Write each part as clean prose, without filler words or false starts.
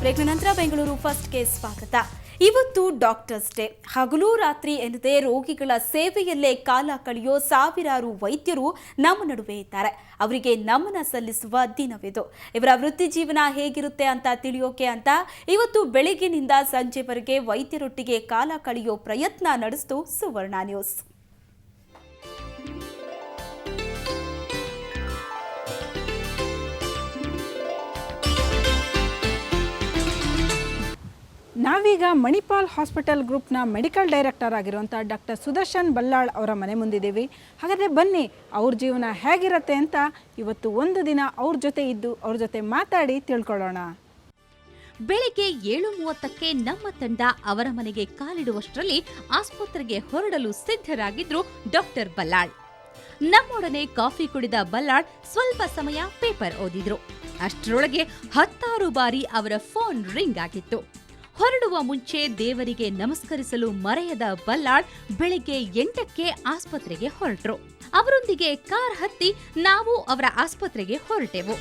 ಬ್ರೇಕ್ನ ನಂತರ ಬೆಂಗಳೂರು ಫಸ್ಟ್ಗೆ ಸ್ವಾಗತ. ಇವತ್ತು ಡಾಕ್ಟರ್ಸ್ ಡೇ. ಹಗಲು ರಾತ್ರಿ ಎನ್ನದೇ ರೋಗಿಗಳ ಸೇವೆಯಲ್ಲೇ ಕಾಲ ಕಳೆಯೋ ಸಾವಿರಾರು ವೈದ್ಯರು ನಮ್ಮ ನಡುವೆ ಇದ್ದಾರೆ. ಅವರಿಗೆ ನಮನ ಸಲ್ಲಿಸುವ ದಿನವಿದು. ಇವರ ವೃತ್ತಿ ಜೀವನ ಹೇಗಿರುತ್ತೆ ಅಂತ ತಿಳಿಯೋಕೆ ಅಂತ ಇವತ್ತು ಬೆಳಗ್ಗಿನಿಂದ ಸಂಜೆವರೆಗೆ ವೈದ್ಯರೊಟ್ಟಿಗೆ ಕಾಲ ಕಳೆಯೋ ಪ್ರಯತ್ನ ನಡೆಸಿತು ಸುವರ್ಣ ನ್ಯೂಸ್. ನಾವೀಗ ಮಣಿಪಾಲ್ ಹಾಸ್ಪಿಟಲ್ ಗ್ರೂಪ್ನ ಮೆಡಿಕಲ್ ಡೈರೆಕ್ಟರ್ ಆಗಿರುವಂಥ ಡಾಕ್ಟರ್ ಸುದರ್ಶನ್ ಬಲ್ಲಾಳ್ ಅವರ ಮನೆ ಮುಂದಿದ್ದೀವಿ. ಹಾಗಾದರೆ ಬನ್ನಿ, ಅವ್ರ ಜೀವನ ಹೇಗಿರುತ್ತೆ ಅಂತ ಇವತ್ತು ಒಂದು ದಿನ ಅವ್ರ ಜೊತೆ ಇದ್ದು ಅವ್ರ ಜೊತೆ ಮಾತಾಡಿ ತಿಳ್ಕೊಳ್ಳೋಣ. ಬೆಳಿಗ್ಗೆ 7:30ಕ್ಕೆ ನಮ್ಮ ತಂಡ ಅವರ ಮನೆಗೆ ಕಾಲಿಡುವಷ್ಟರಲ್ಲಿ ಆಸ್ಪತ್ರೆಗೆ ಹೊರಡಲು ಸಿದ್ಧರಾಗಿದ್ರು ಡಾಕ್ಟರ್ ಬಲ್ಲಾಳ್. ನಮ್ಮೊಡನೆ ಕಾಫಿ ಕುಡಿದ ಬಲ್ಲಾಳ್ ಸ್ವಲ್ಪ ಸಮಯ ಪೇಪರ್ ಓದಿದ್ರು. ಅಷ್ಟರೊಳಗೆ 10 ಬಾರಿ ಅವರ ಫೋನ್ ರಿಂಗ್ ಆಗಿತ್ತು. ಹೊರಡುವ ಮುಂಚೆ ದೇವರಿಗೆ ನಮಸ್ಕರಿಸಲು ಮರೆಯದ ಬಲ್ಲಾಳ್ ಬೆಳಿಗ್ಗೆ 8ಕ್ಕೆ ಆಸ್ಪತ್ರೆಗೆ ಹೊರಟರು. ಅವರೊಂದಿಗೆ ಕಾರ್ ಹತ್ತಿ ನಾವು ಅವರ ಆಸ್ಪತ್ರೆಗೆ ಹೊರಟೆವು.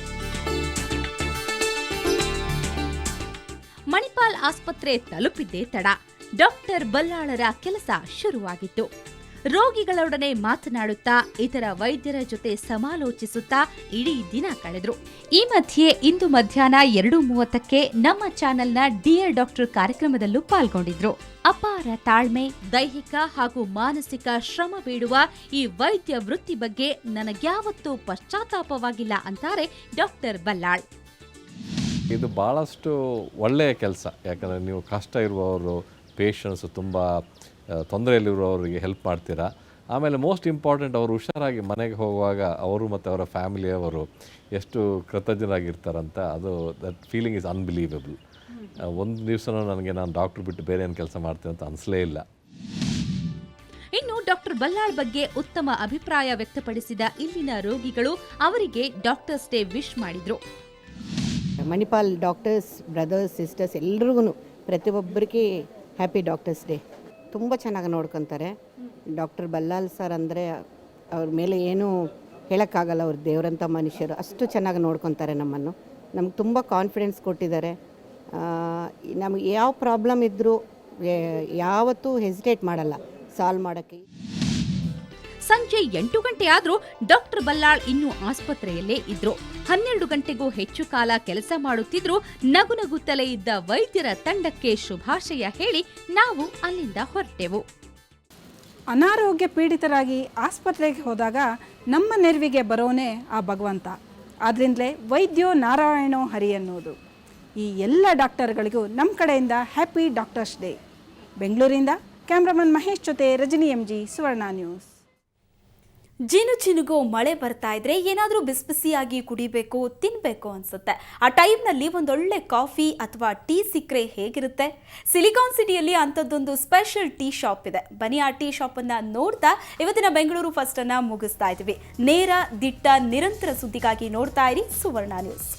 ಮಣಿಪಾಲ್ ಆಸ್ಪತ್ರೆ ತಲುಪಿದ್ದೇ ತಡ. ಡಾಕ್ಟರ್ ಬಲ್ಲಾಳರ ಕೆಲಸ ಶುರುವಾಗಿತ್ತು. ರೋಗಿಗಳೊಡನೆ ಮಾತನಾಡುತ್ತಾ ಇತರ ವೈದ್ಯರ ಜೊತೆ ಸಮಾಲೋಚಿಸುತ್ತಾ ಇಡೀ ದಿನ ಕಳೆದ್ರು. ಈ ಮಧ್ಯೆ ಇಂದು ಮಧ್ಯಾಹ್ನ 2:30ಕ್ಕೆ ನಮ್ಮ ಚಾನೆಲ್ನ ಡಿಯರ್ ಡಾಕ್ಟರ್ ಕಾರ್ಯಕ್ರಮದಲ್ಲೂ ಪಾಲ್ಗೊಂಡಿದ್ರು. ಅಪಾರ ತಾಳ್ಮೆ, ದೈಹಿಕ ಹಾಗೂ ಮಾನಸಿಕ ಶ್ರಮ ಬೇಡುವ ಈ ವೈದ್ಯ ವೃತ್ತಿ ಬಗ್ಗೆ ನನಗ್ಯಾವತ್ತೂ ಪಶ್ಚಾತ್ತಾಪವಾಗಿಲ್ಲ ಅಂತಾರೆ ಡಾಕ್ಟರ್ ಬಲ್ಲಾಳ್. ಇದು ಭಾಳಷ್ಟು ಒಳ್ಳೆಯ ಕೆಲಸ. ಯಾಕಂದರೆ ನೀವು ಕಷ್ಟ ಇರುವವರು, ಪೇಷಂಟ್ಸು, ತುಂಬ ತೊಂದರೆಯಲ್ಲಿರುವವರಿಗೆ ಹೆಲ್ಪ್ ಮಾಡ್ತೀರಾ. ಆಮೇಲೆ ಮೋಸ್ಟ್ ಇಂಪಾರ್ಟೆಂಟ್, ಅವರು ಹುಷಾರಾಗಿ ಮನೆಗೆ ಹೋಗುವಾಗ ಅವರು ಮತ್ತು ಅವರ ಫ್ಯಾಮಿಲಿಯವರು ಎಷ್ಟು ಕೃತಜ್ಞರಾಗಿರ್ತಾರಂತ, ಅದು ದಟ್ ಫೀಲಿಂಗ್ ಇಸ್ ಅನ್ಬಿಲೀವಬಲ್. ಒಂದು ದಿವಸನೂ ನನಗೆ ನಾನು ಡಾಕ್ಟ್ರ್ ಬಿಟ್ಟು ಬೇರೆ ಏನು ಕೆಲಸ ಮಾಡ್ತೀನಿ ಅಂತ ಅನಿಸಲೇ ಇಲ್ಲ. ಇನ್ನು ಡಾಕ್ಟರ್ ಬಲ್ಲಾಳ್ ಬಗ್ಗೆ ಉತ್ತಮ ಅಭಿಪ್ರಾಯ ವ್ಯಕ್ತಪಡಿಸಿದ ಇಲ್ಲಿನ ರೋಗಿಗಳು ಅವರಿಗೆ ಡಾಕ್ಟರ್ಸ್ ಡೇ ವಿಶ್ ಮಾಡಿದ್ರು. ಮಣಿಪಾಲ್ ಡಾಕ್ಟರ್ಸ್, ಬ್ರದರ್ಸ್, ಸಿಸ್ಟರ್ಸ್ ಎಲ್ರಿಗೂ ಪ್ರತಿಯೊಬ್ಬರಿಗೆ ಹ್ಯಾಪಿ ಡಾಕ್ಟರ್ಸ್ ಡೇ. ತುಂಬ ಚೆನ್ನಾಗಿ ನೋಡ್ಕೊತಾರೆ. ಡಾಕ್ಟರ್ ಬಲ್ಲಾಳ್ ಸರ್ ಅಂದರೆ ಅವ್ರ ಮೇಲೆ ಏನೂ ಹೇಳೋಕ್ಕಾಗಲ್ಲ. ಅವ್ರು ದೇವರಂಥ ಮನುಷ್ಯರು, ಅಷ್ಟು ಚೆನ್ನಾಗಿ ನೋಡ್ಕೊತಾರೆ ನಮ್ಮನ್ನು. ನಮ್ಗೆ ತುಂಬ ಕಾನ್ಫಿಡೆನ್ಸ್ ಕೊಟ್ಟಿದ್ದಾರೆ. ನಮಗೆ ಯಾವ ಪ್ರಾಬ್ಲಮ್ ಇದ್ದರೂ ಯಾವತ್ತೂ ಹೆಸಿಟೇಟ್ ಮಾಡಲ್ಲ ಸಾಲ್ವ್ ಮಾಡೋಕ್ಕೆ. ಸಂಜೆ 8 ಗಂಟೆ ಆದ್ರೂ ಡಾಕ್ಟರ್ ಬಲ್ಲಾಳ್ ಇನ್ನೂ ಆಸ್ಪತ್ರೆಯಲ್ಲೇ ಇದ್ರು. 12 ಗಂಟೆಗೂ ಹೆಚ್ಚು ಕಾಲ ಕೆಲಸ ಮಾಡುತ್ತಿದ್ರು. ನಗುನಗುತ್ತಲೇ ಇದ್ದ ವೈದ್ಯರ ತಂಡಕ್ಕೆ ಶುಭಾಶಯ ಹೇಳಿ ನಾವು ಅಲ್ಲಿಂದ ಹೊರಟೆವು. ಅನಾರೋಗ್ಯ ಪೀಡಿತರಾಗಿ ಆಸ್ಪತ್ರೆಗೆ ಹೋದಾಗ ನಮ್ಮ ನೆರವಿಗೆ ಬರೋನೇ ಆ ಭಗವಂತ. ಆದ್ರಿಂದಲೇ ವೈದ್ಯೋ ನಾರಾಯಣೋ ಹರಿ ಅನ್ನೋದು. ಈ ಎಲ್ಲ ಡಾಕ್ಟರ್ಗಳಿಗೂ ನಮ್ಮ ಕಡೆಯಿಂದ ಹ್ಯಾಪಿ ಡಾಕ್ಟರ್ಸ್ ಡೇ. ಬೆಂಗಳೂರಿಂದ ಕ್ಯಾಮ್ರಾಮನ್ ಮಹೇಶ್ ಜೊತೆ ರಜನಿ MG, ಸುವರ್ಣ ನ್ಯೂಸ್. ಜಿನುಗೋ ಮಳೆ ಬರ್ತಾ ಇದ್ರೆ ಏನಾದರೂ ಬಿಸಿಬಿಸಿಯಾಗಿ ಕುಡಿಬೇಕು, ತಿನ್ನಬೇಕು ಅನ್ಸುತ್ತೆ. ಆ ಟೈಮ್ನಲ್ಲಿ ಒಂದೊಳ್ಳೆ ಕಾಫಿ ಅಥವಾ ಟೀ ಸಿಕ್ಕರೆ ಹೇಗಿರುತ್ತೆ? ಸಿಲಿಕಾನ್ ಸಿಟಿಯಲ್ಲಿ ಅಂಥದ್ದೊಂದು ಸ್ಪೆಷಲ್ ಟೀ ಶಾಪ್ ಇದೆ. ಬನ್ನಿ ಆ ಟೀ ಶಾಪನ್ನು ನೋಡ್ತಾ ಇವತ್ತಿನ ಬೆಂಗಳೂರು ಫಸ್ಟ್ ಅನ್ನ ಮುಗಿಸ್ತಾ ಇದ್ದೀವಿ. ನೇರ, ದಿಟ್ಟ, ನಿರಂತರ ಸುದ್ದಿಗಾಗಿ ನೋಡ್ತಾ ಇರಿ ಸುವರ್ಣ ನ್ಯೂಸ್.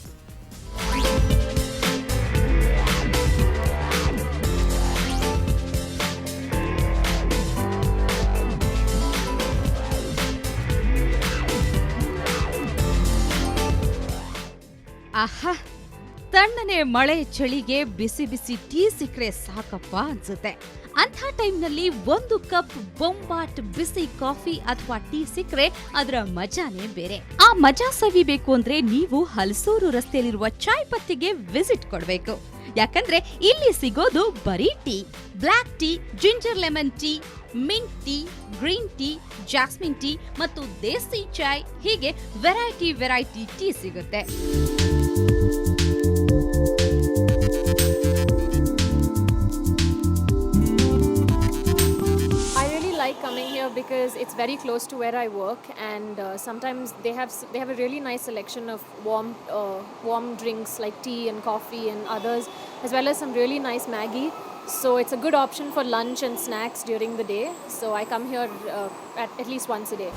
ಆಹಾ, ತಣ್ಣನೆ ಮಳೆ ಚಳಿಗೆ ಬಿಸಿ ಬಿಸಿ ಟೀ ಸಿಕ್ಕರೆ ಸಾಕಪ್ಪ ಅನ್ಸುತ್ತೆ. ಅಂಥ ಟೈಮ್ನಲ್ಲಿ 1 ಕಪ್ ಬೊಂಬಾಟ್ ಬಿಸಿ ಕಾಫಿ ಅಥವಾ ಟೀ ಸಿಕ್ಕರೆ ಅದರ ಮಜಾನೇ ಬೇರೆ. ಆ ಮಜಾ ಸವಿಬೇಕು ಅಂದ್ರೆ ನೀವು ಹಲಸೂರು ರಸ್ತೆಯಲ್ಲಿರುವ ಚಾಯ್ ಪತ್ತಿಗೆ ವಿಸಿಟ್ ಕೊಡ್ಬೇಕು. ಯಾಕಂದ್ರೆ ಇಲ್ಲಿ ಸಿಗೋದು ಬರೀ tea, black tea, ginger lemon tea, mint tea, green tea, jasmine tea ಮತ್ತು ದೇಸಿ ಚಾಯ್, ಹೀಗೆ ವೆರೈಟಿ ಟೀ ಸಿಗುತ್ತೆ. Coming here because it's very close to where I work, and sometimes they have a really nice selection of warm drinks like tea and coffee and others, as well as some really nice Maggi. So it's a good option for lunch and snacks during the day. So I come here at least once a day.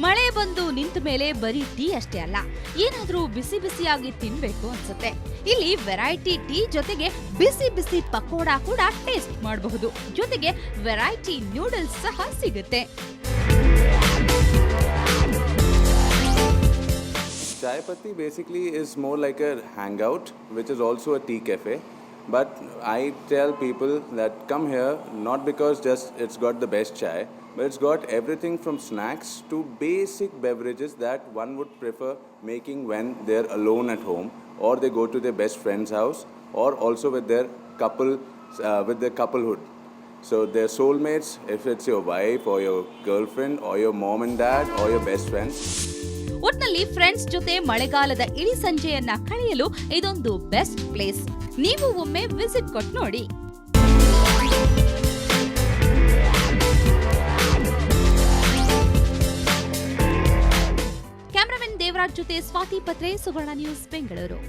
ಮಳೆ ಬಂದು ನಿಂತ ಮೇಲೆ ಬರೀ tea ಅಷ್ಟೇ ಅಲ್ಲ, ಏನಾದ್ರೂ ಬಿಸಿ ಬಿಸಿಯಾಗಿ ತಿನ್ಬೇಕು ಅನ್ಸುತ್ತೆ. ಇಲ್ಲಿ ವೆರೈಟಿ ಟೀ ಜೊತೆಗೆ ಬಿಸಿ ಬಿಸಿ ಪಕೋಡಾ ಕೂಡ ಟೇಸ್ಟ್ ಮಾಡಬಹುದು. ಜೊತೆಗೆ ವೆರೈಟಿ ನೂಡಲ್ಸ್ ಸಹ ಸಿಗುತ್ತೆ. Chai Patti basically is more like a hangout, which is also a tea cafe. But I tell people that come here not because just it's got the best chai, but it's got everything from snacks to basic beverages that one would prefer making when they're alone at home, or they go to their best friend's house, or also with their couplehood. So they're soulmates, if it's your wife or your girlfriend or your mom and dad or your best friends. ಒಟ್ನಲ್ಲಿ friends ಜೊತೆ ಮಳೆಗಾಲದ ಇಳಿ ಸಂಜೆಯನ್ನ ಕಳೆಯಲು ಇದೊಂದು best place. ನೀವು ಒಮ್ಮೆ visit ಕೊಟ್ಟು ನೋಡಿ. ಕ್ಯಾಮರಾಮನ್ ದೇವರಾಜ್ ಜೊತೆ ಸ್ವಾತಿ ಪತ್ರೆ, ಸುವರ್ಣ ನ್ಯೂಸ್, ಬೆಂಗಳೂರು.